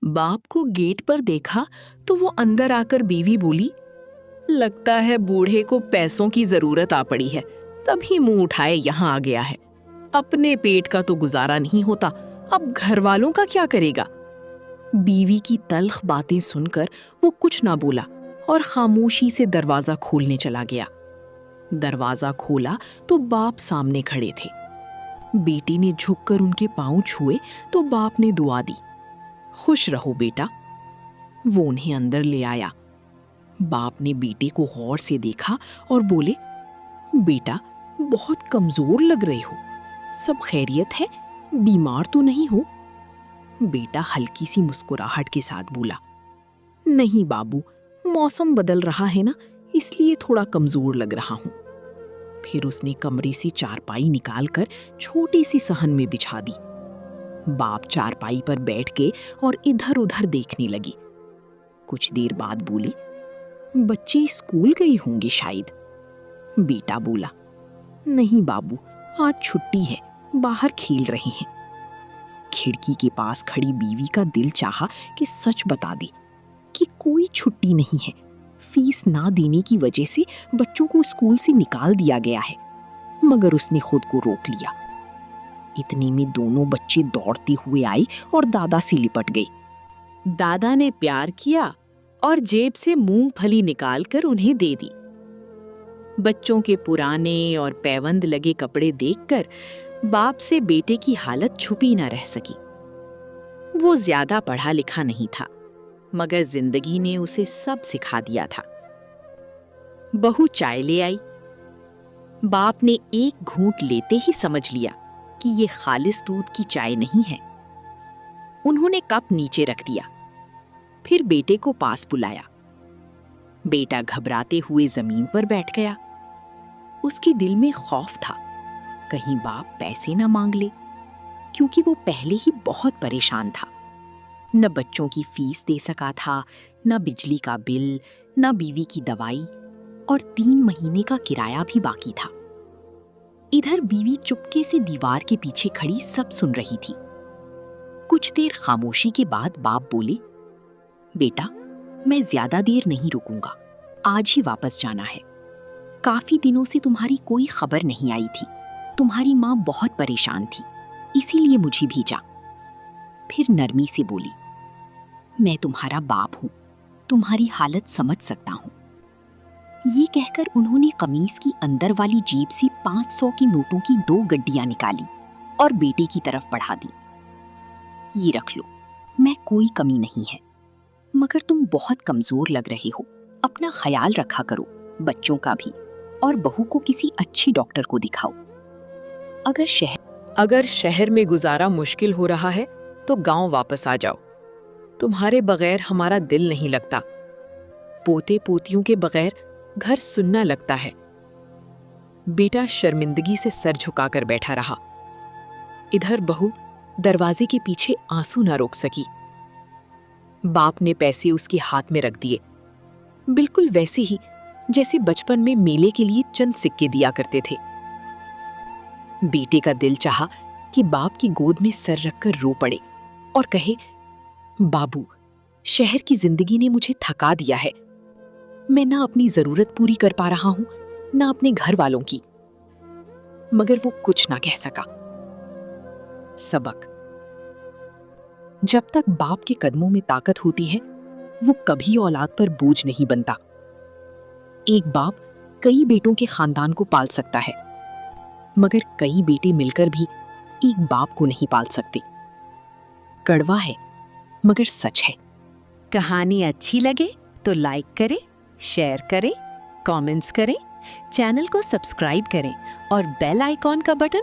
बाप को गेट पर देखा तो वो अंदर आकर बीवी बोली, लगता है बूढ़े को पैसों की जरूरत आ पड़ी है, तभी मुंह उठाए यहाँ आ गया है। अपने पेट का तो गुजारा नहीं होता, अब घर वालों का क्या करेगा। बीवी की तल्ख बातें सुनकर वो कुछ ना बोला और खामोशी से दरवाजा खोलने चला गया। दरवाजा खोला तो बाप सामने खड़े थे। बेटी ने झुककर उनके पांव छुए तो बाप ने दुआ दी, खुश रहो बेटा। वो उन्हें अंदर ले आया। बाप ने बेटे को गौर से देखा और बोले, बेटा बहुत कमजोर लग रहे हो, सब खैरियत है, बीमार तो नहीं हो? बेटा हल्की सी मुस्कुराहट के साथ बोला, नहीं बाबू, मौसम बदल रहा है ना, इसलिए थोड़ा कमजोर लग रहा हूं। फिर उसने कमरे से चारपाई निकालकर छोटी सी सहन में बिछा दी। बाप चारपाई पर बैठ के और इधर उधर देखने लगी। कुछ देर बाद बोली, बच्चे स्कूल गए होंगे शायद। बेटा बोला, नहीं बाबू, आज छुट्टी है, बाहर खेल रहे हैं। खिड़की के पास खड़ी बीवी का दिल चाहा कि सच बता दे कि कोई छुट्टी नहीं है, फीस ना देने की वजह से बच्चों को स्कूल से निकाल दिया गया है, मगर उसने खुद को रोक लिया। इतने में दोनों बच्चे दौड़ते हुए आए और दादा से लिपट गए। दादा ने प्यार किया और जेब से मूंगफली निकालकर उन्हें दे दी। बच्चों के पुराने और पैबंद लगे कपड़े देखकर बाप से बेटे की हालत छुपी न रह सकी। वो ज्यादा पढ़ा लिखा नहीं था, मगर जिंदगी ने उसे सब सिखा दिया था। बहू चाय ले आई। बाप ने एक घूंट लेते ही समझ लिया कि ये खालिस दूध की चाय नहीं है। उन्होंने कप नीचे रख दिया, फिर बेटे को पास बुलाया। बेटा घबराते हुए जमीन पर बैठ गया। उसके दिल में खौफ था, कहीं बाप पैसे न मांग ले, क्योंकि वो पहले ही बहुत परेशान था। न बच्चों की फीस दे सका था, न बिजली का बिल, न बीवी की दवाई, और 3 महीने का किराया भी बाकी था। इधर बीवी चुपके से दीवार के पीछे खड़ी सब सुन रही थी। कुछ देर खामोशी के बाद बाप बोले, बेटा मैं ज्यादा देर नहीं रुकूंगा, आज ही वापस जाना है। काफी दिनों से तुम्हारी कोई खबर नहीं आई थी, तुम्हारी माँ बहुत परेशान थी, इसीलिए मुझे भेजा। फिर नरमी से बोली, मैं तुम्हारा बाप हूं, तुम्हारी हालत समझ सकता हूं। ये कहकर उन्होंने कमीज की अंदर वाली जेब से 500 की नोटों की 2 गड्डियां निकाली और बेटे की तरफ बढ़ा दी। ये रख लो, मैं कोई कमी नहीं है, मगर तुम बहुत कमजोर लग रहे हो, अपना ख्याल रखा करो, बच्चों का भी, और बहू को किसी अच्छी डॉक्टर को दिखाओ। अगर शहर में गुजारा मुश्किल हो रहा है तो गांव वापस आ जाओ, तुम्हारे बगैर हमारा दिल नहीं लगता। पोते पोतियों के बगैर घर सुनना लगता है। बेटा शर्मिंदगी से सर झुकाकर बैठा रहा। इधर बहू दरवाजे के पीछे आंसू ना रोक सकी। बाप ने पैसे उसके हाथ में रख दिए, बिल्कुल वैसे ही जैसे बचपन में मेले के लिए चंद सिक्के दिया करते थे। बेटे का दिल चाहा कि बाप की गोद में सर रखकर रो पड़े और कहे, बाबू, शहर की जिंदगी ने मुझे थका दिया है, मैं ना अपनी जरूरत पूरी कर पा रहा हूं, ना अपने घर वालों की। मगर वो कुछ ना कह सका। सबक, जब तक बाप के कदमों में ताकत होती है, वो कभी औलाद पर बोझ नहीं बनता। एक बाप कई बेटों के खानदान को पाल सकता है, मगर कई बेटे मिलकर भी एक बाप को नहीं पाल सकते। कड़वा है मगर सच है। कहानी अच्छी लगे तो लाइक करें, शेयर करें, कमेंट्स करें, चैनल को सब्सक्राइब करें और बेल आइकॉन का बटन